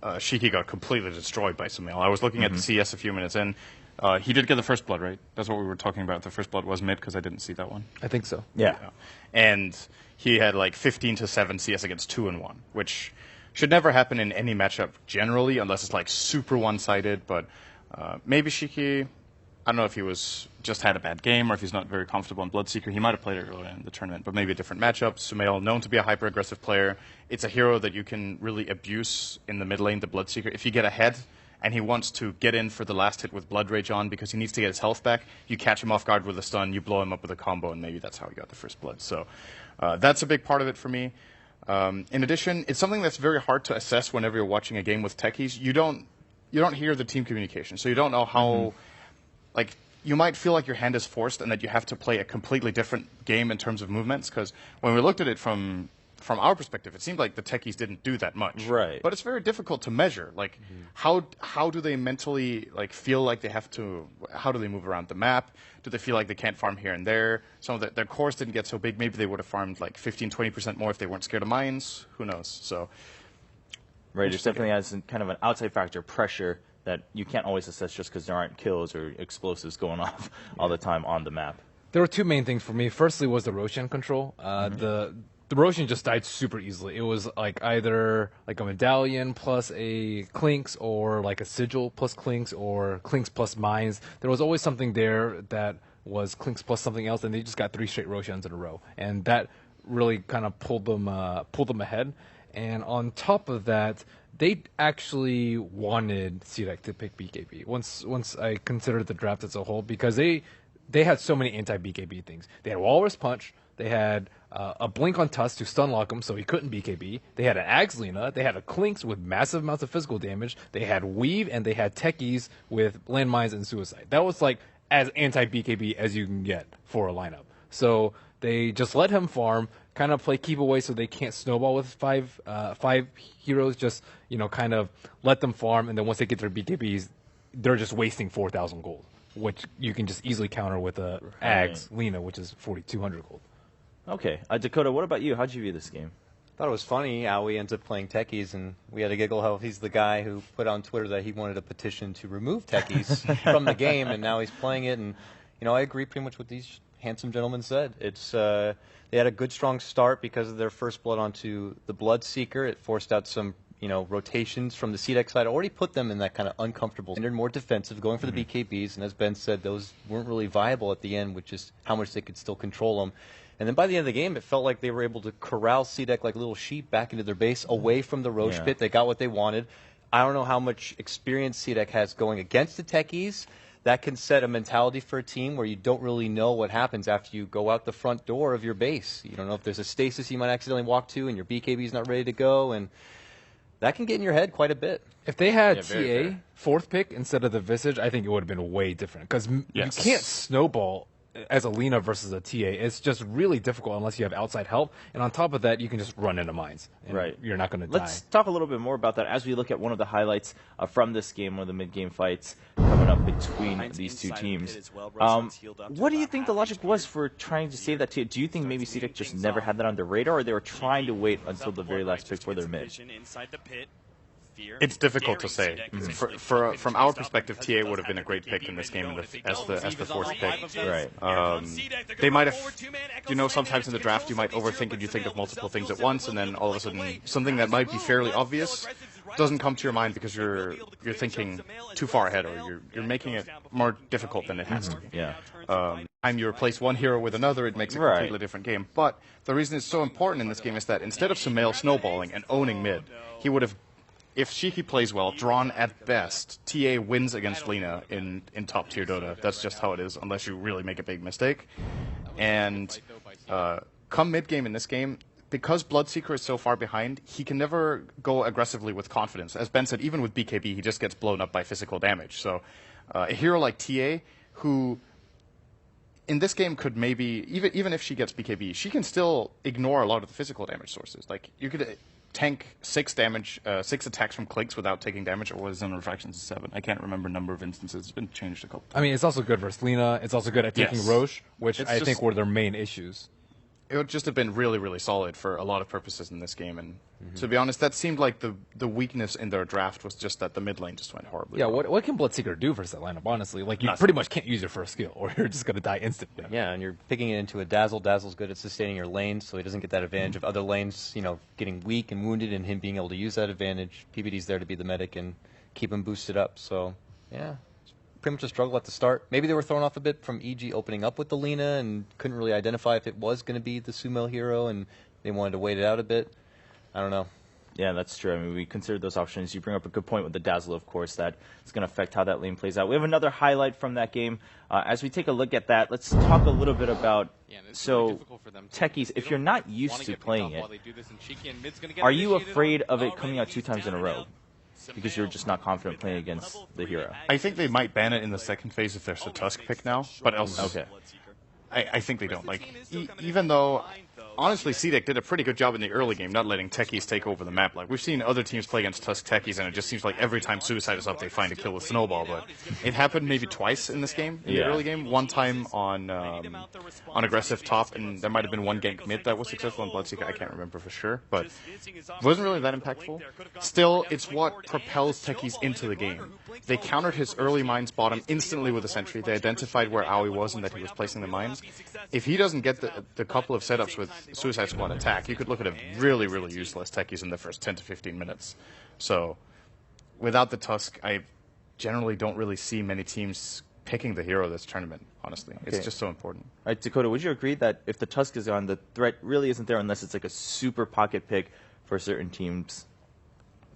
Shiki got completely destroyed by Sumail. I was looking at the CS a few minutes in. He did get the first blood, right? That's what we were talking about. The first blood was mid because I didn't see that one. I think so. Yeah. And he had like 15-7 CS against 2-1, which should never happen in any matchup generally, unless it's like super one-sided. But maybe Shiki, I don't know if he was just had a bad game or if he's not very comfortable in Bloodseeker. He might have played it earlier in the tournament, but maybe a different matchup. Sumail, known to be a hyper-aggressive player. It's a hero that you can really abuse in the mid lane, the Bloodseeker. If you get ahead and he wants to get in for the last hit with Blood Rage on because he needs to get his health back, you catch him off guard with a stun, you blow him up with a combo, and maybe that's how he got the first blood. So that's a big part of it for me. In addition, it's something that's very hard to assess whenever you're watching a game with techies. You don't hear the team communication, so you don't know how, like, you might feel like your hand is forced and that you have to play a completely different game in terms of movements, because when we looked at it from our perspective, it seemed like the techies didn't do that much. Right. But it's very difficult to measure. Like, how do they mentally like feel like they have to? How do they move around the map? Do they feel like they can't farm here and there? Some of their cores didn't get so big. Maybe they would have farmed like 15-20% more if they weren't scared of mines. Who knows? So. Right. There's definitely has kind of an outside factor, pressure that you can't always assess just because there aren't kills or explosives going off all the time on the map. There were two main things for me. Firstly was the Roshan control. The Roshan just died super easily. It was like either like a medallion plus a Clinks or like a sigil plus Clinks or Clinks plus mines. There was always something there that was Clinks plus something else, and they just got 3 straight Roshans in a row. And that really kind of pulled them ahead. And on top of that, they actually wanted CDEC to pick BKB once I considered the draft as a whole, because they had so many anti-BKB things. They had Walrus Punch, they had a Blink on Tusk to stun lock him so he couldn't BKB, they had an Axlina, they had a Clinks with massive amounts of physical damage, they had Weave, and they had Techies with landmines and Suicide. That was like as anti-BKB as you can get for a lineup. So they just let him farm, kind of play keep away so they can't snowball with five heroes, just, kind of let them farm, and then once they get their BKBs, they're just wasting 4,000 gold, which you can just easily counter with a Ags Lina, which is 4,200 gold. Okay. Dakota, what about you? How'd you view this game? Thought it was funny how he ends up playing techies, and we had a giggle how he's the guy who put on Twitter that he wanted a petition to remove techies from the game, and now he's playing it. And I agree pretty much with these handsome gentlemen said. It's they had a good strong start because of their first blood onto the Bloodseeker. It forced out some rotations from the CDEC side. Already put them in that kind of uncomfortable and they're more defensive, going for the BKBs. And as Ben said, those weren't really viable at the end, which is how much they could still control them. And then by the end of the game, it felt like they were able to corral CDEC like little sheep back into their base, away from the Roche pit. They got what they wanted. I don't know how much experience CDEC has going against the techies. That can set a mentality for a team where you don't really know what happens after you go out the front door of your base. You don't know if there's a stasis you might accidentally walk to and your BKB is not ready to go, and that can get in your head quite a bit. If they had TA fourth pick instead of the Visage, I think it would have been way different, because you can't snowball as a Lina versus a TA. It's just really difficult unless you have outside help, and on top of that, you can just run into mines. And you're not going to die. Let's talk a little bit more about that as we look at one of the highlights from this game, one of the mid-game fights coming up between these two teams. What do you think the logic was for trying to save that TA? Do you think maybe CDEC just never had that on their radar, or they were trying to wait until the very last pick for their mid? It's difficult to say. From our perspective, TA would have been a great pick in this game as the fourth pick. Right. They might have, sometimes in the draft you might overthink and you think of multiple things at once, and then all of a sudden something that might be fairly obvious doesn't come to your mind because you're thinking too far ahead, or you're making it more difficult than it has to be. Yeah. Time you replace one hero with another, it makes a completely different game. But the reason it's so important in this game is that instead of Sumail snowballing and owning mid, he would have, if Shiki plays well, drawn at best, TA wins against Lina in top tier Dota. That's just how it is, unless you really make a big mistake. And come mid game in this game, because Bloodseeker is so far behind, he can never go aggressively with confidence. As Ben said, even with BKB, he just gets blown up by physical damage. So a hero like TA, who in this game could maybe, even if she gets BKB, she can still ignore a lot of the physical damage sources. Like, you could tank 6 attacks from clicks without taking damage, or was it in Refractions 7? I can't remember number of instances. It's been changed a couple times. I mean, it's also good versus Lina. It's also good at taking Roche, which I think were their main issues. it would just have been really, really solid for a lot of purposes in this game. And to be honest, that seemed like the weakness in their draft was just that the mid lane just went horribly. Yeah, wrong. what can Bloodseeker do versus that lineup, honestly? Like, you Nothing. pretty much can't use your first skill, or you're just going to die instantly. Yeah, and you're picking it into a Dazzle. Dazzle's good at sustaining your lanes, so he doesn't get that advantage of other lanes, getting weak and wounded, and him being able to use that advantage. PBD's there to be the medic and keep him boosted up. So, yeah, it's pretty much a struggle at the start. Maybe they were thrown off a bit from EG opening up with the Lina and couldn't really identify if it was going to be the Sumo hero, and they wanted to wait it out a bit. I don't know. Yeah, that's true. I mean, we considered those options. You bring up a good point with the Dazzle, of course, that it's going to affect how that lane plays out. We have another highlight from that game. As we take a look at that, let's talk a little bit about, techies, if you're not used to playing it, are you afraid of it coming out 2 times in a row? Because you're just not confident playing against the hero. I think they might ban it in the second phase if there's a Tusk pick now, but else, Okay. I think they don't. Like, even though, honestly, CDEC did a pretty good job in the early game, not letting techies take over the map. Like, we've seen other teams play against Tusk techies, and it just seems like every time Suicide is up, they find a kill with Snowball. But it happened maybe twice in this game, in the early game. One time on aggressive top, and there might have been one gank mid that was successful in Bloodseeker. I can't remember for sure, but it wasn't really that impactful. Still, it's what propels techies into the game. They countered his early mines bottom instantly with a sentry. They identified where Aoi was and that he was placing the mines. If he doesn't get the couple of setups with Suicide Squad attack, you could look at a really, really useless techies in the first 10 to 15 minutes. So, without the Tusk, I generally don't really see many teams picking the hero this tournament, honestly. Okay. It's just so important. All right, Dakota, would you agree that if the Tusk is on, the threat really isn't there unless it's like a super pocket pick for certain teams?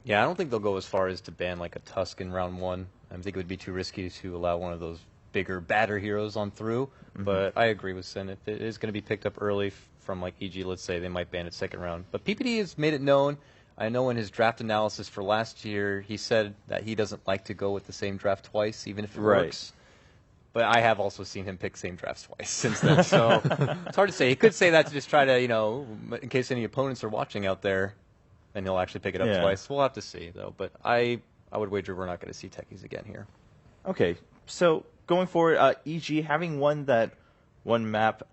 Yeah, I don't think they'll go as far as to ban like a Tusk in round 1. I think it would be too risky to allow one of those bigger, badder heroes on through. But I agree with Sin. If it is going to be picked up early from like EG, let's say, they might ban it second round. But PPD has made it known. I know in his draft analysis for last year, he said that he doesn't like to go with the same draft twice, even if it works. But I have also seen him pick same drafts twice since then. So it's hard to say. He could say that to just try to, in case any opponents are watching out there, and he'll actually pick it up twice. We'll have to see, though. But I would wager we're not going to see techies again here. Okay, so going forward, EG having won that one map,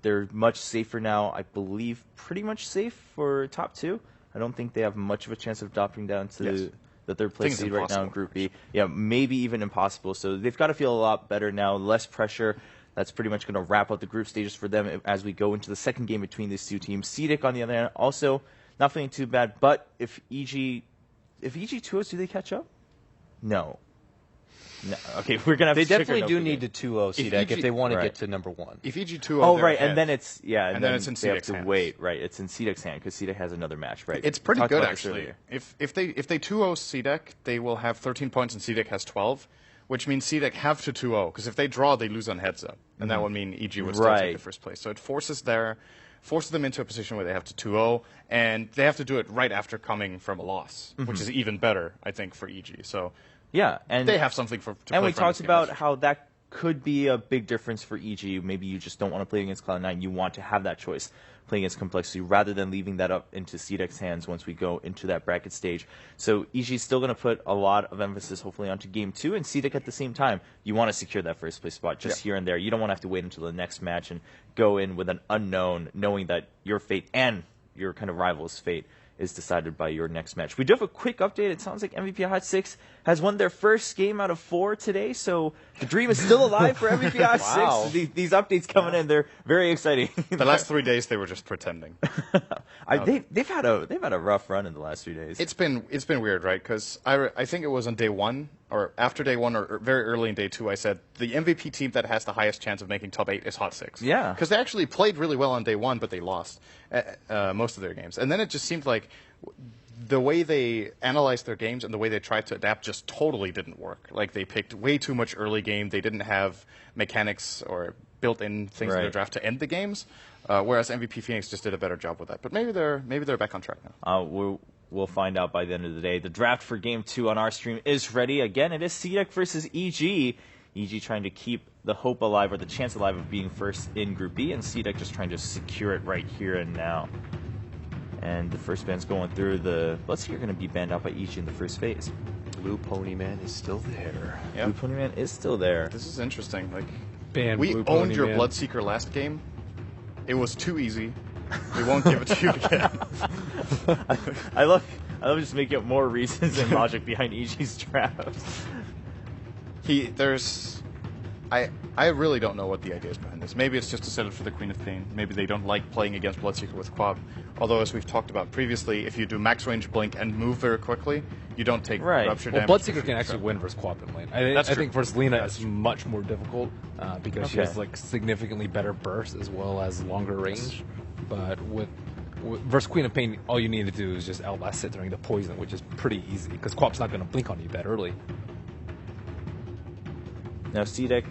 they're much safer now. I believe pretty much safe for top 2. I don't think they have much of a chance of dropping down to the third place seed right now in Group B. Yeah, maybe even impossible. So they've got to feel a lot better now, less pressure. That's pretty much going to wrap up the group stages for them as we go into the second game between these two teams. CDIC, on the other hand, also not feeling too bad. But if EG 2-0s, do they catch up? No. Okay, we're gonna have They to definitely do need to 2-0 CDEC if they want to get to number 1. If EG 2-0, Oh, right, and then it's and then it's in they have CDEC's to hands. wait. Right, it's in CDEC's hand because CDEC has another match. Right, It's pretty Talked good about this actually. earlier. If they 2-0 CDEC, they will have 13 points and CDEC has 12, which means CDEC have to 2-0 because if they draw, they lose on heads up, and that would mean EG would still take the first place. So it forces them into a position where they have to 2-0, and they have to do it right after coming from a loss, which is even better, I think, for EG. So Yeah, and they have something to play and we for in talked this game, about that's how that could be a big difference for EG. Maybe you just don't want to play against Cloud9. You want to have that choice, playing against Complexity, rather than leaving that up into CDEC's hands once we go into that bracket stage. So EG is still going to put a lot of emphasis, hopefully, onto Game 2, and CDEC at the same time. You want to secure that first place spot just here and there. You don't want to have to wait until the next match and go in with an unknown, knowing that your fate and your kind of rival's fate is decided by your next match. We do have a quick update. It sounds like MVP Hot 6 has won their first game out of 4 today, so the dream is still alive for MVP Hot 6. These updates coming in, they're very exciting. The last 3 days they were just pretending. They've had a rough run in the last 3 days. It's been weird, right? Because I think it was on day 1 or after day 1 or very early in day 2. I said the MVP team that has the highest chance of making top 8 is Hot 6. Yeah, because they actually played really well on day 1, but they lost most of their games. And then it just seemed like the way they analyzed their games and the way they tried to adapt just totally didn't work. Like they picked way too much early game. They didn't have mechanics or built-in things in their draft to end the games. Whereas MVP Phoenix just did a better job with that. But maybe they're back on track now. We'll find out by the end of the day. The draft for Game 2 on our stream is ready. Again, it is CDEC versus EG. EG trying to keep the hope alive, or the chance alive, of being first in Group B, and CDEC just trying to secure it right here and now. And the first band's going through. The Bloodseeker going to be banned out by EG in the first phase. Blue Pony Man is still there. Yep. Blue Pony Man is still there. This is interesting. Like Ban we Blue owned Pony your Man. Bloodseeker last game, It was too easy. We won't give it to you again. I love just making up more reasons and logic behind EG's traps. I really don't know what the idea is behind this. Maybe it's just to set it for the Queen of Pain. Maybe they don't like playing against Bloodseeker with Quab. Although, as we've talked about previously, if you do max range blink and move very quickly, you don't take rupture Well, damage. Bloodseeker can actually win versus Quab in lane. That's I true. think versus Lina it's much more difficult because she has like significantly better burst as well as longer range. But with versus Queen of Pain, all you need to do is just outlast it during the poison, which is pretty easy because Quab's not going to blink on you that early. Now, C-Deck,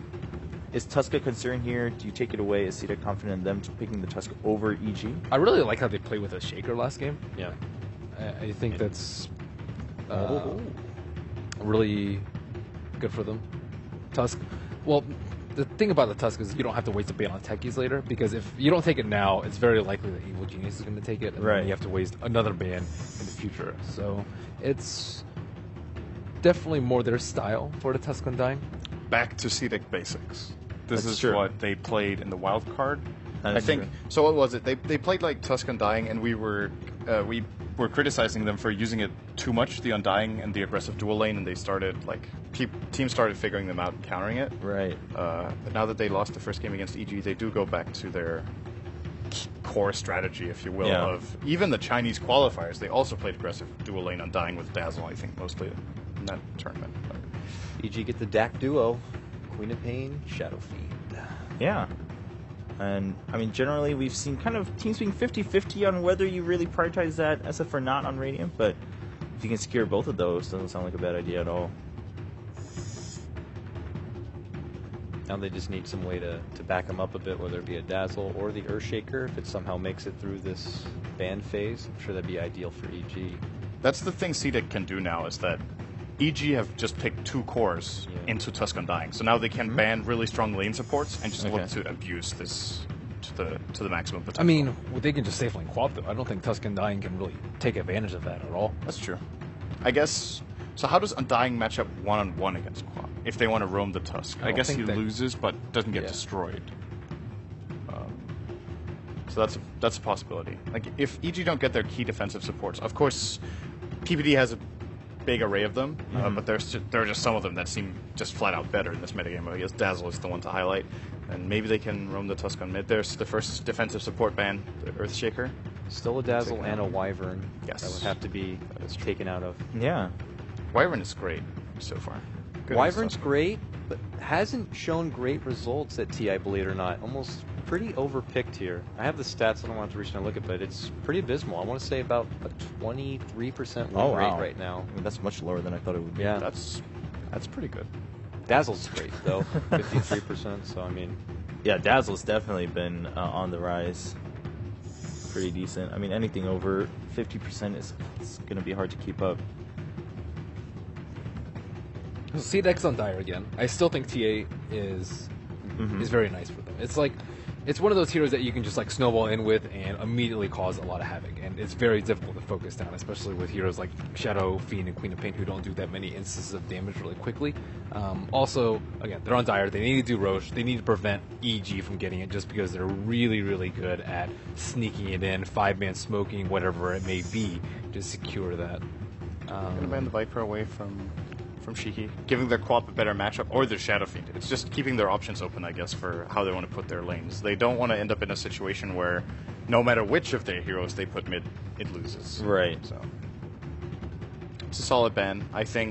is Tusk a concern here? Do you take it away? Is C-Deck confident in them picking the Tusk over EG? I really like how they played with a Shaker last game. Yeah. I think that's really good for them. Tusk, well, the thing about the Tusk is you don't have to waste a ban on techies later, because if you don't take it now, it's very likely that Evil Genius is going to take it, and then you have to waste another ban in the future. So it's definitely more their style for the Tusk Undying. Back to C-Deck basics. This That's is true. what they played in the wild card. That I is think true. so. What was it? They played like Tusk Undying, and we were criticizing them for using it too much, the Undying and the aggressive dual lane, and they started like teams started figuring them out and countering it. Right. But now that they lost the first game against EG, they do go back to their core strategy, if you will, of even the Chinese qualifiers. They also played aggressive dual lane Undying with Dazzle, I think, mostly in that tournament. But EG get the DAC duo, Queen of Pain, Shadow Fiend. Yeah. And, I mean, generally we've seen kind of teams being 50-50 on whether you really prioritize that SF or not on Radiant, but if you can secure both of those, doesn't sound like a bad idea at all. Now they just need some way to back them up a bit, whether it be a Dazzle or the Earthshaker. If it somehow makes it through this ban phase, I'm sure that'd be ideal for EG. that's the thing C-Deck can do now, is that EG have just picked 2 cores into Tusk Undying, so now they can ban really strong lane supports and just look to abuse this to the maximum potential. I mean, they can just safe lane Quab though. I don't think Tusk Undying can really take advantage of that at all. That's true. I guess. So how does Undying match up 1-on-1 against Quab if they want to roam the Tusk? I guess he loses, but doesn't get destroyed. So that's a possibility. Like if EG don't get their key defensive supports, of course, PPD has a big array of them, but there are just some of them that seem just flat out better in this metagame. I guess Dazzle is the one to highlight, and maybe they can roam the Tusk on mid. There's the first defensive support ban, the Earthshaker. Still a Dazzle and a Wyvern. Yes. That would have to be taken out of. Yeah. Wyvern is great so far. Good Wyvern's stuff. great, but hasn't shown great results at TI, believe it or not. Almost pretty overpicked here. I have the stats, I don't want to reach and look at, but it's pretty abysmal. I want to say about a 23% win rate right now. I mean, that's much lower than I thought it would be. Yeah. That's pretty good. Dazzle's great, though. 53%, so I mean... Yeah, Dazzle's definitely been on the rise. Pretty decent. I mean, anything over 50% is going to be hard to keep up. C-Deck's on Dire again. I still think TA is very nice for them. It's like, it's one of those heroes that you can just like snowball in with and immediately cause a lot of havoc, and it's very difficult to focus down, especially with heroes like Shadow, Fiend, and Queen of Pain who don't do that many instances of damage really quickly. Also, again, they're on Dire. They need to do Roche. They need to prevent EG from getting it just because they're really, really good at sneaking it in, 5-man smoking, whatever it may be, to secure that. I'm gonna ban the Viper away from Shiki, giving their Quap a better matchup, or their Shadow Fiend. It's just keeping their options open, I guess, for how they want to put their lanes. They don't want to end up in a situation where no matter which of their heroes they put mid, it loses. Right. So it's a solid ban. I think